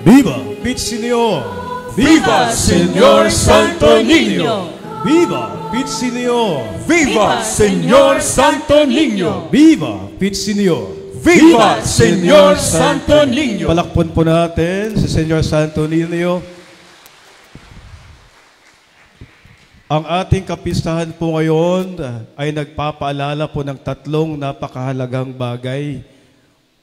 Viva Pitsinio! Viva Señor Santo Niño! Viva Pitsinio! Viva Señor Santo Niño! Viva Pitsinio! Viva Señor Santo Niño! Palakpan po natin si Señor Santo Niño. Ang ating kapistahan po ngayon ay nagpapaalala po ng tatlong napakahalagang bagay.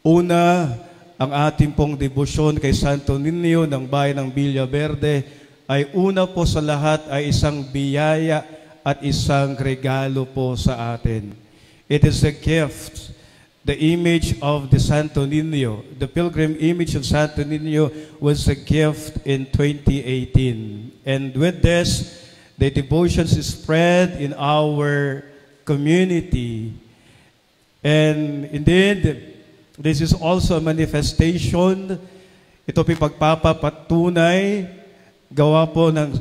Una, ang ating pong debosyon kay Santo Niño ng bayan ng Villaverde ay una po sa lahat ay isang biyaya at isang regalo po sa atin. It is a gift, the image of the Santo Niño. The pilgrim image of Santo Niño was a gift in 2018. And with this, the devotions is spread in our community. And indeed, this is also a manifestation. Ito po pagpapapatunay, gawa po ng,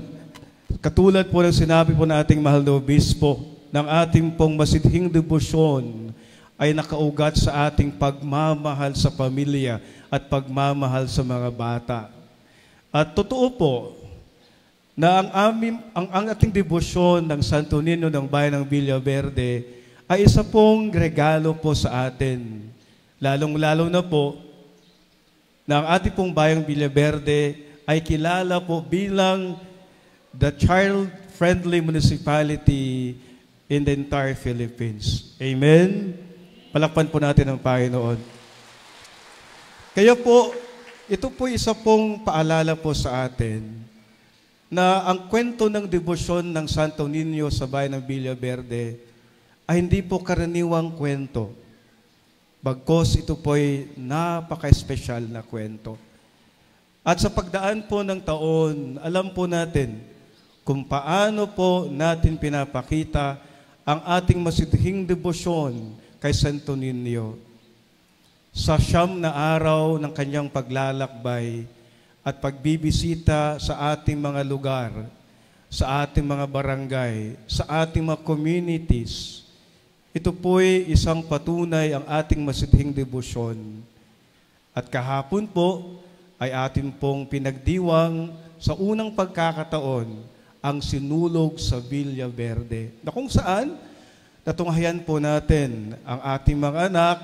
katulad po ng sinabi po ng ating mahal na obispo, ng ating pong masidhing debosyon ay nakaugat sa ating pagmamahal sa pamilya at pagmamahal sa mga bata. At totoo po, na ang ating debosyon ng Santo Niño ng bayan ng Villaverde ay isa pong regalo po sa atin. Lalong-lalo na po na ang ating pong bayang Villaverde ay kilala po bilang the child-friendly municipality in the entire Philippines. Amen? Palakpan po natin ang Panginoon. Kaya po, ito po isa pong paalala po sa atin na ang kwento ng debosyon ng Santo Niño sa bayan ng Villaverde ay hindi po karaniwang kwento. Bagkos ito po'y napaka-espesyal na kwento. At sa pagdaan po ng taon, alam po natin kung paano po natin pinapakita ang ating masidhing debosyon kay Santo Niño. Sa 9 na araw ng kanyang paglalakbay at pagbibisita sa ating mga lugar, sa ating mga barangay, sa ating mga communities, ito po'y isang patunay ang ating masidhing debosyon. At kahapon po ay atin pong pinagdiwang sa unang pagkakataon ang sinulog sa Villaverde, na kung saan natunghayan po natin ang ating mga anak,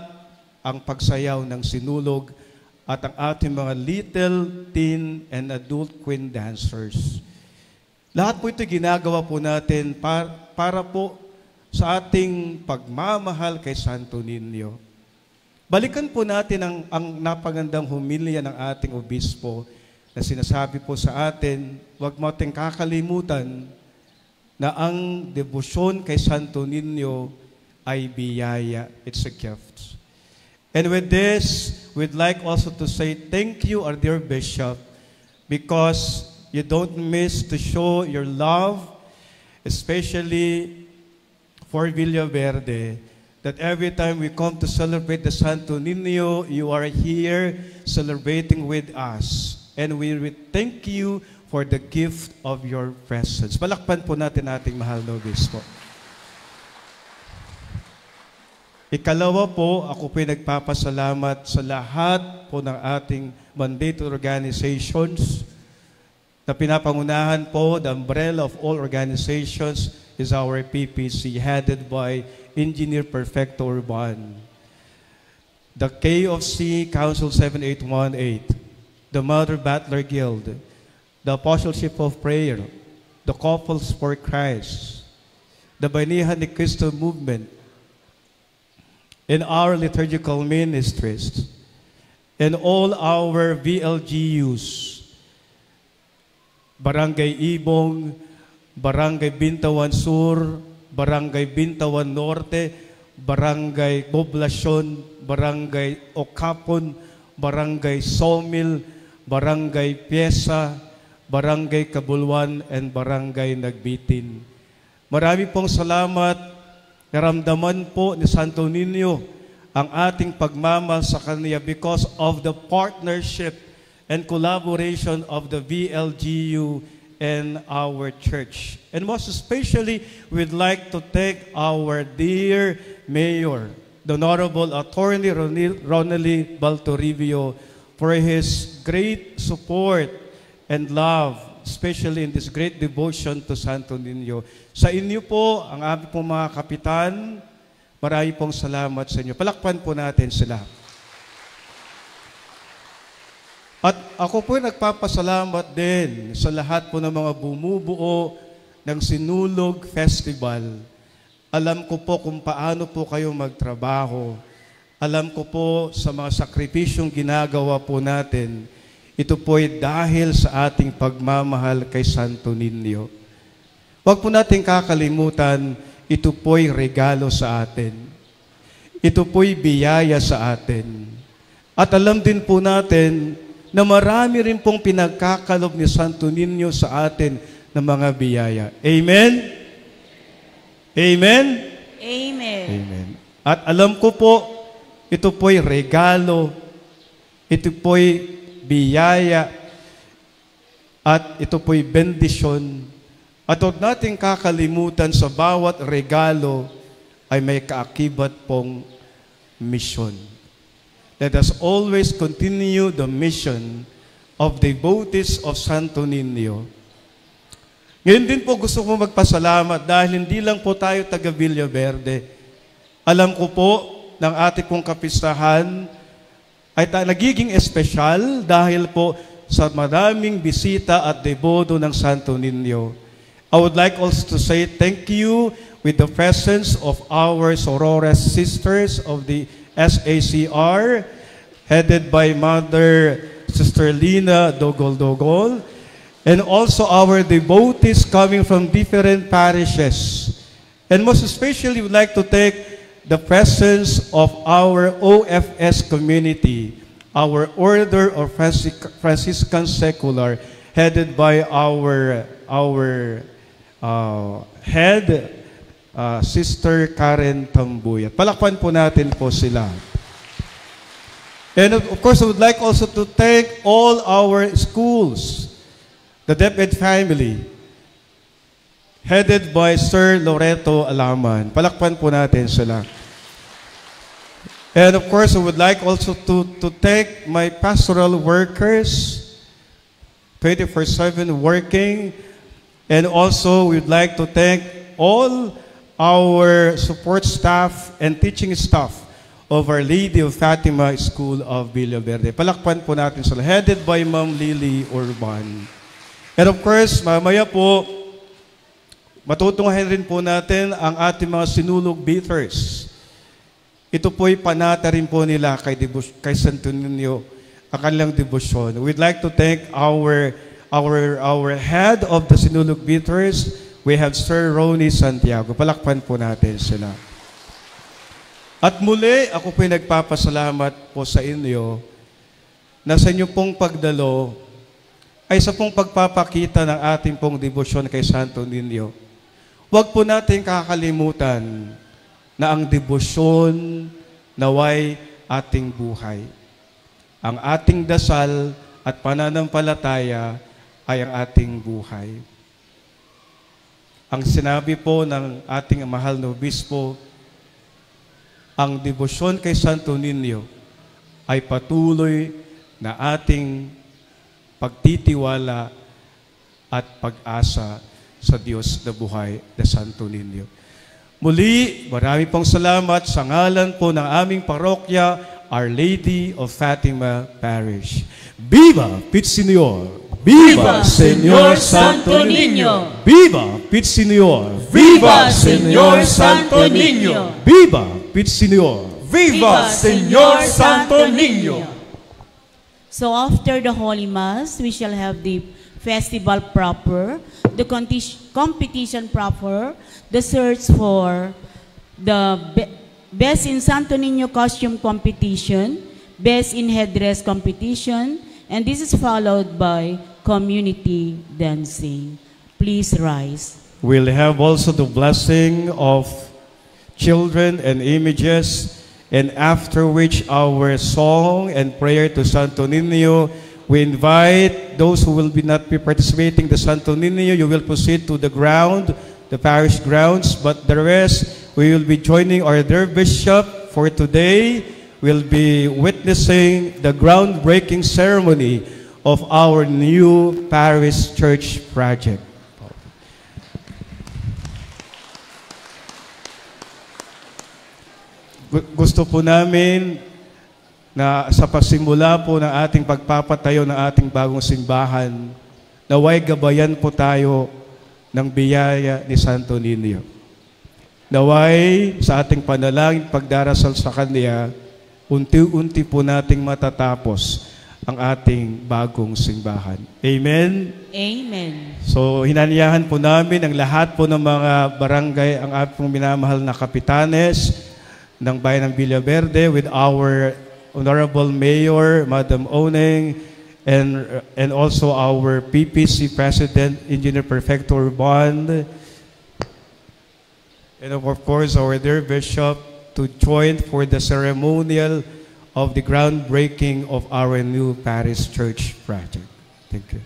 ang pagsayaw ng sinulog, at ang ating mga little, teen, and adult queen dancers. Lahat po ito ginagawa po natin para po sa ating pagmamahal kay Santo Niño. Balikan po natin ang napagandang humilya ng ating obispo na sinasabi po sa atin, huwag mo ating kakalimutan na ang debosyon kay Santo Niño ay biyaya. It's a gift. And with this, we'd like also to say thank you, our dear Bishop, because you don't miss to show your love, especially for Villaverde, that every time we come to celebrate the Santo Niño, you are here celebrating with us. And we thank you for the gift of your presence. Palakpan po natin ating mahal na obispo. Ikalawa po, ako po'y nagpapasalamat sa lahat po ng ating mandated organizations na pinapangunahan po, the umbrella of all organizations is our PPC, headed by Engineer Perfecto Urban. The KOC Council 7818, the Mother Battler Guild, the Apostleship of Prayer, the Couples for Christ, the Banihan ni Cristo Movement, in our liturgical ministries, and all our VLGUs, Barangay Ibong, Barangay Bintawan Sur, Barangay Bintawan Norte, Barangay Poblacion, Barangay Ocapon, Barangay Sawmill, Barangay Piesa, Barangay Kabuluan, and Barangay Nagbitin. Marami pong salamat. Naramdaman po ni Santo Niño ang ating pagmamahal sa Kanya because of the partnership and collaboration of the VLGU and our church. And most especially, we'd like to thank our dear Mayor, the Honorable Attorney Ronely Baltoribio, for His great support and love, especially in this great devotion to Santo Niño. Sa inyo po, ang aming pong mga kapitan, marami pong salamat sa inyo. Palakpan po natin sila. At ako po nagpapasalamat din sa lahat po ng mga bumubuo ng Sinulog Festival. Alam ko po kung paano po kayo magtrabaho. Alam ko po sa mga sakripisyong ginagawa po natin. Ito po ay dahil sa ating pagmamahal kay Santo Niño. Huwag po natin kakalimutan, ito po ay regalo sa atin. Ito po ay biyaya sa atin. At alam din po natin na marami rin pong pinagkakalob ni Santo Niño sa atin ng mga biyaya. Amen? Amen? Amen. Amen. At alam ko po, ito po'y regalo, ito po'y biyaya, at ito po'y bendisyon. At huwag natin kakalimutan sa bawat regalo ay may kaakibat pong mission. Let us always continue the mission of devotees of Santo Niño. Ngayon din po gusto ko magpasalamat dahil hindi lang po tayo taga Villaverde. Alam ko po ng ating pong kapistahan ay nagiging espesyal dahil po sa maraming bisita at deboto ng Santo Niño. I would like also to say thank you with the presence of our sorores sisters of the SACR, headed by Mother Sister Lina Dogol-Dogol, and also our devotees coming from different parishes. And most especially, we would like to thank the presence of our OFS community, our Order of Franciscan Secular, headed by our head, Sister Karen Tambuy. At palakpan po natin po sila. And of course, I would like also to thank all our schools, the DepEd family, headed by Sir Loreto Alaman. Palakpan po natin sila. And of course, I would like also to thank my pastoral workers, 24/7 working, and also we would like to thank all our support staff and teaching staff of Our Lady of Fatima School of Villaverde. Palakpan po natin sila, headed by Ma'am Lily Urban. And of course, mamaya po, matutunghayan rin po natin ang ating mga sinulog beaters. Ito po'y panata rin po nila kay Santo Niño, ang kanilang debosyon. We'd like to thank our head of the sinulog beaters. We have Sir Ronnie Santiago. Palakpan po natin sila. At muli, ako po'y nagpapasalamat po sa inyo na sa inyong pong pagdalo ay sa pong pagpapakita ng ating pong debosyon kay Santo Niño. Huwag po natin kakalimutan na ang debosyon naway ating buhay. Ang ating dasal at pananampalataya ay ang ating buhay. Ang sinabi po ng ating mahal na obispo, ang debosyon kay Santo Niño ay patuloy na ating pagtitiwala at pag-asa sa Diyos na buhay na Santo Niño. Muli, marami pong salamat sa ngalan po ng aming parokya, Our Lady of Fatima Parish. Viva Pitseñor! Viva Señor Santo Niño! Viva Pitseñor! Viva Señor Santo Niño! Viva Pitseñor! Viva Señor Santo Niño! So after the Holy Mass, we shall have the festival proper, the competition proper, the search for the Best in Santo Niño costume competition, Best in headdress competition, and this is followed by community dancing. Please rise. We'll have also the blessing of children and images, and after which our song and prayer to Santo Niño. We invite those who will not be participating in the Santo Niño, you will proceed to the ground, the parish grounds, but the rest, we will be joining our dear bishop for today will be witnessing the groundbreaking ceremony of our new parish church project. Gusto po namin na sa pasimula po ng ating pagpapatayo ng ating bagong simbahan, naway gabayan po tayo ng biyaya ni Santo Niño. Naway sa ating panalangin pagdarasal sa Kanya, unti-unti po nating matatapos ang ating bagong simbahan. Amen? Amen. So, hinanyahan po namin ang lahat po ng mga barangay, ang ating minamahal na kapitanes ng Bayan ng Villaverde with our Honorable Mayor, Madam Oneng, and also our PPC President, Engineer Perfector Bond, and of course our dear Bishop to join for the ceremonial of the groundbreaking of our new parish church project. Thank you.